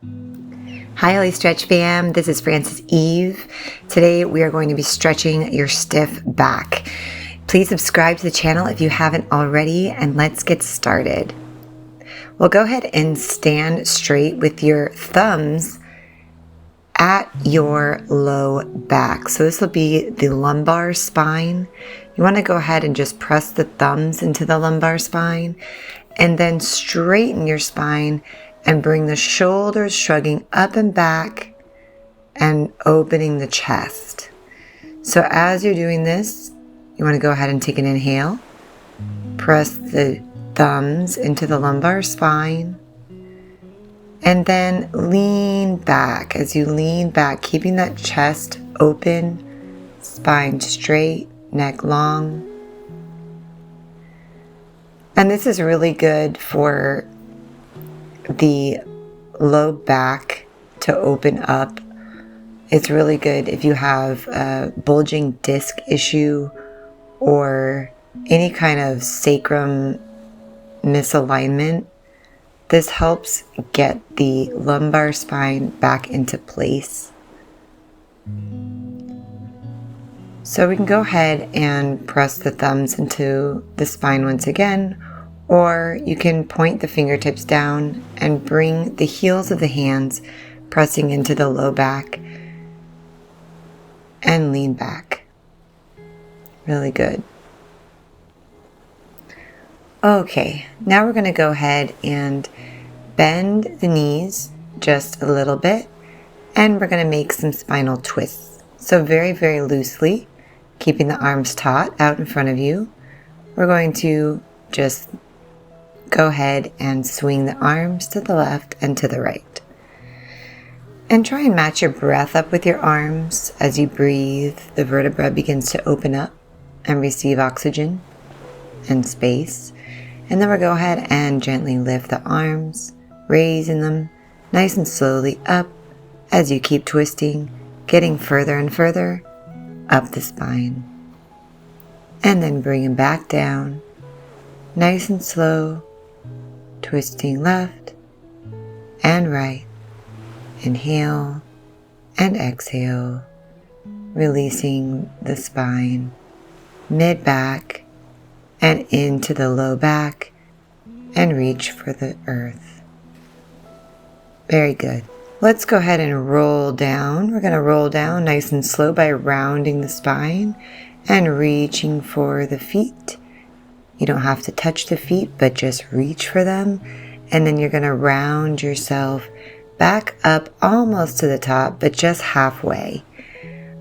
Hi, Holistretch fam. This is Frances Eve. Today we are going to be stretching your stiff back. Please subscribe to the channel if you haven't already, and let's get started. Well, go ahead and stand straight with your thumbs at your low back. So this will be the lumbar spine. You want to go ahead and just press the thumbs into the lumbar spine and then straighten your spine and bring the shoulders shrugging up and back and opening the chest. So as you're doing this, you want to go ahead and take an inhale. Press the thumbs into the lumbar spine. And then lean back. As you lean back, keeping that chest open, spine straight, neck long. And this is really good for the low back to open up. It's really good if you have a bulging disc issue or any kind of sacrum misalignment. This helps get the lumbar spine back into place. So we can go ahead and press the thumbs into the spine once again, or you can point the fingertips down and bring the heels of the hands pressing into the low back and lean back. Really good. Okay, now we're going to go ahead and bend the knees just a little bit, and we're going to make some spinal twists. So very, very loosely, keeping the arms taut out in front of you, we're going to just go ahead and swing the arms to the left and to the right. And try and match your breath up with your arms. As you breathe, the vertebra begins to open up and receive oxygen and space. And then we'll go ahead and gently lift the arms, raising them nice and slowly up as you keep twisting, getting further and further up the spine. And then bring them back down, nice and slow, twisting left and right. Inhale and exhale, releasing the spine, mid-back, and into the low back, and reach for the earth. Very good. Let's go ahead and roll down. We're going to roll down nice and slow by rounding the spine and reaching for the feet. You don't have to touch the feet, but just reach for them. And then you're going to round yourself back up almost to the top, but just halfway.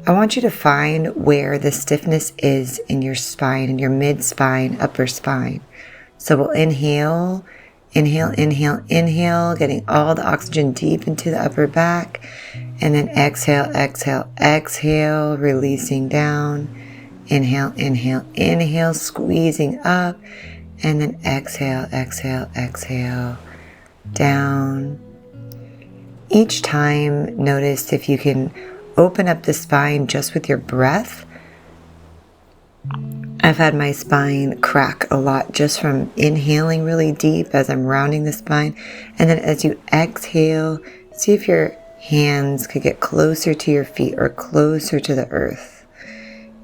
I want you to find where the stiffness is in your spine, in your mid-spine, upper spine. So we'll inhale, inhale, inhale, inhale, getting all the oxygen deep into the upper back. And then exhale, exhale, exhale, releasing down. Inhale, inhale, inhale, squeezing up. And then exhale, exhale, exhale, down. Each time, notice if you can open up the spine just with your breath. I've had my spine crack a lot just from inhaling really deep as I'm rounding the spine. And then as you exhale, see if your hands could get closer to your feet or closer to the earth.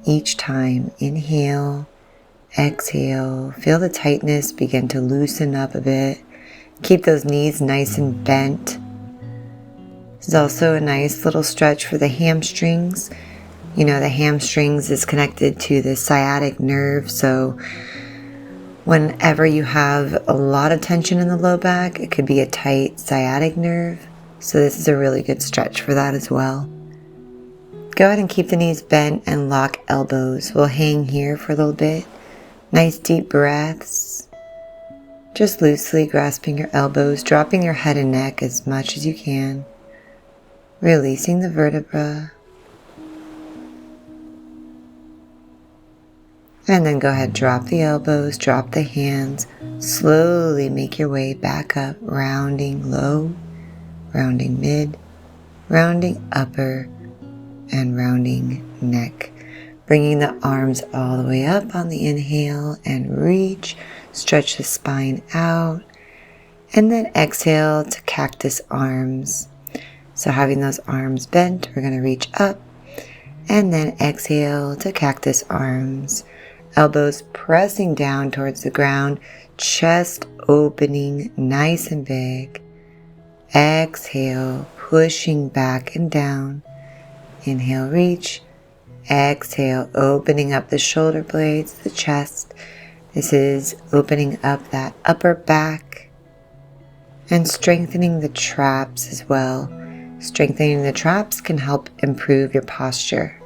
Each time, inhale, exhale, feel the tightness begin to loosen up a bit. Keep those knees nice and bent. This is also a nice little stretch for the hamstrings. You know, the hamstrings is connected to the sciatic nerve, so whenever you have a lot of tension in the low back, it could be a tight sciatic nerve. So this is a really good stretch for that as well. Go ahead and keep the knees bent and lock elbows. We'll hang here for a little bit. Nice deep breaths. Just loosely grasping your elbows, dropping your head and neck as much as you can. Releasing the vertebra. And then go ahead, drop the elbows, drop the hands. Slowly make your way back up, rounding low, rounding mid, rounding upper, and rounding neck. Bringing the arms all the way up on the inhale and reach. Stretch the spine out. And then exhale to cactus arms. So having those arms bent, we're going to reach up. And then exhale to cactus arms. Elbows pressing down towards the ground, chest opening nice and big. Exhale, pushing back and down. Inhale, reach. Exhale, opening up the shoulder blades, the chest. This is opening up that upper back and strengthening the traps as well. Strengthening the traps can help improve your posture.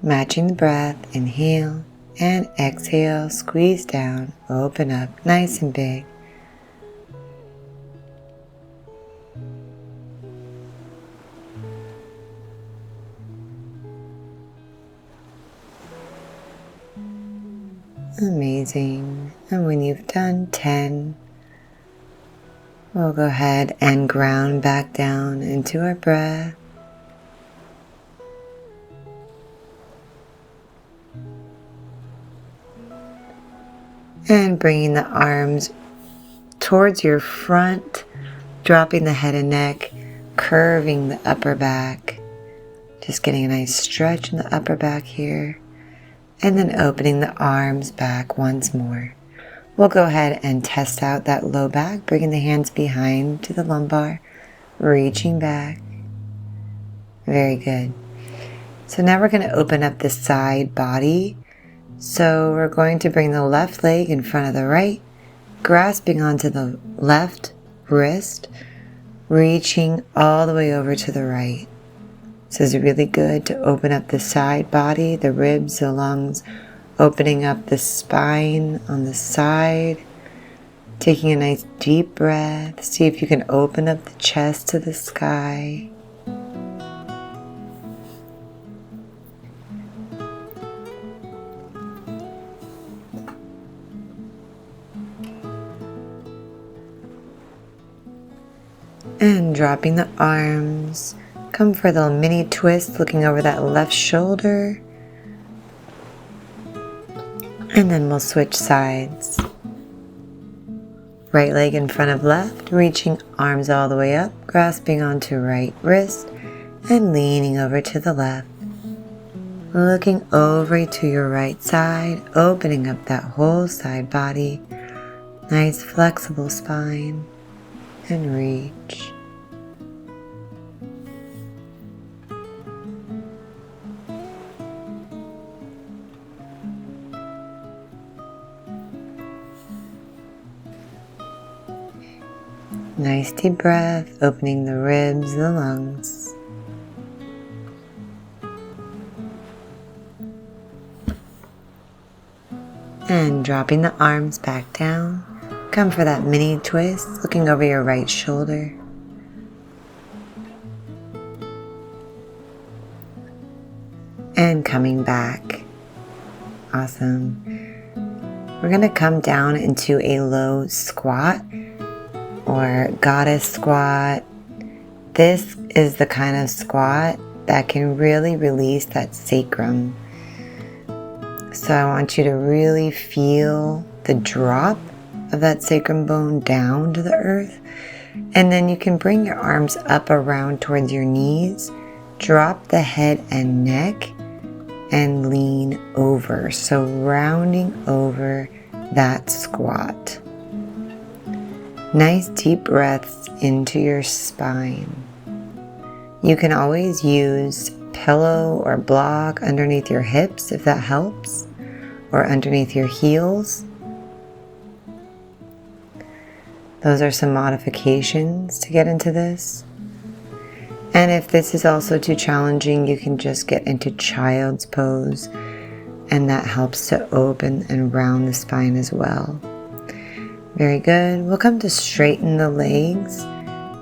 Matching the breath, inhale and exhale, squeeze down, open up nice and big. Amazing. And when you've done 10, we'll go ahead and ground back down into our breath. And bringing the arms towards your front, dropping the head and neck, curving the upper back. Just getting a nice stretch in the upper back here. And then opening the arms back once more. We'll go ahead and test out that low back, bringing the hands behind to the lumbar, reaching back. Very good. So now we're going to open up the side body. So we're going to bring the left leg in front of the right, grasping onto the left wrist, reaching all the way over to the right. This is really good to open up the side body, the ribs, the lungs, opening up the spine on the side, taking a nice deep breath. See if you can open up the chest to the sky. And dropping the arms. Come for the mini twist, looking over that left shoulder. And then we'll switch sides. Right leg in front of left, reaching arms all the way up, grasping onto right wrist, and leaning over to the left. Looking over to your right side, opening up that whole side body. Nice flexible spine. And reach. Nice deep breath, opening the ribs, the lungs. And dropping the arms back down. Come for that mini twist, looking over your right shoulder. And coming back. Awesome. We're going to come down into a low squat or goddess squat. This is the kind of squat that can really release that sacrum. So I want you to really feel the drop of that sacrum bone down to the earth. And then you can bring your arms up around towards your knees, drop the head and neck, and lean over. So rounding over that squat. Nice deep breaths into your spine. You can always use pillow or block underneath your hips if that helps, or underneath your heels. Those are some modifications to get into this. And if this is also too challenging, you can just get into child's pose, and that helps to open and round the spine as well. Very good. We'll come to straighten the legs,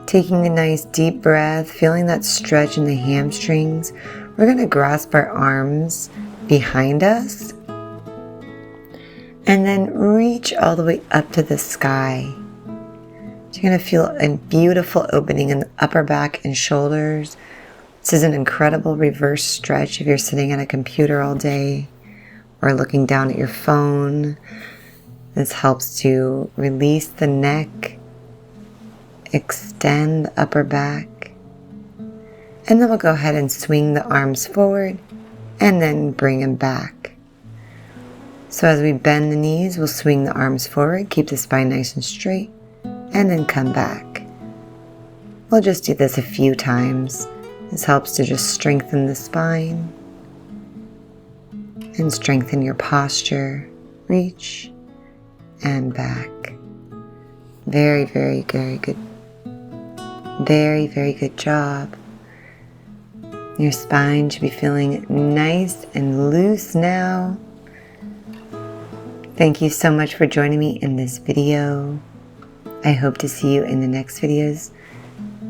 taking a nice deep breath, feeling that stretch in the hamstrings. We're going to grasp our arms behind us and then reach all the way up to the sky. You're going to feel a beautiful opening in the upper back and shoulders. This is an incredible reverse stretch if you're sitting at a computer all day or looking down at your phone. This helps to release the neck, extend the upper back, and then we'll go ahead and swing the arms forward and then bring them back. So as we bend the knees, we'll swing the arms forward, keep the spine nice and straight, and then come back. We'll just do this a few times. This helps to just strengthen the spine and strengthen your posture. Reach and back. Very, very, very good. Very, very good job. Your spine should be feeling nice and loose now. Thank you so much for joining me in this video. I hope to see you in the next videos.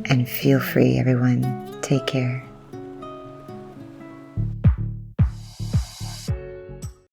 And feel free, everyone. Take care.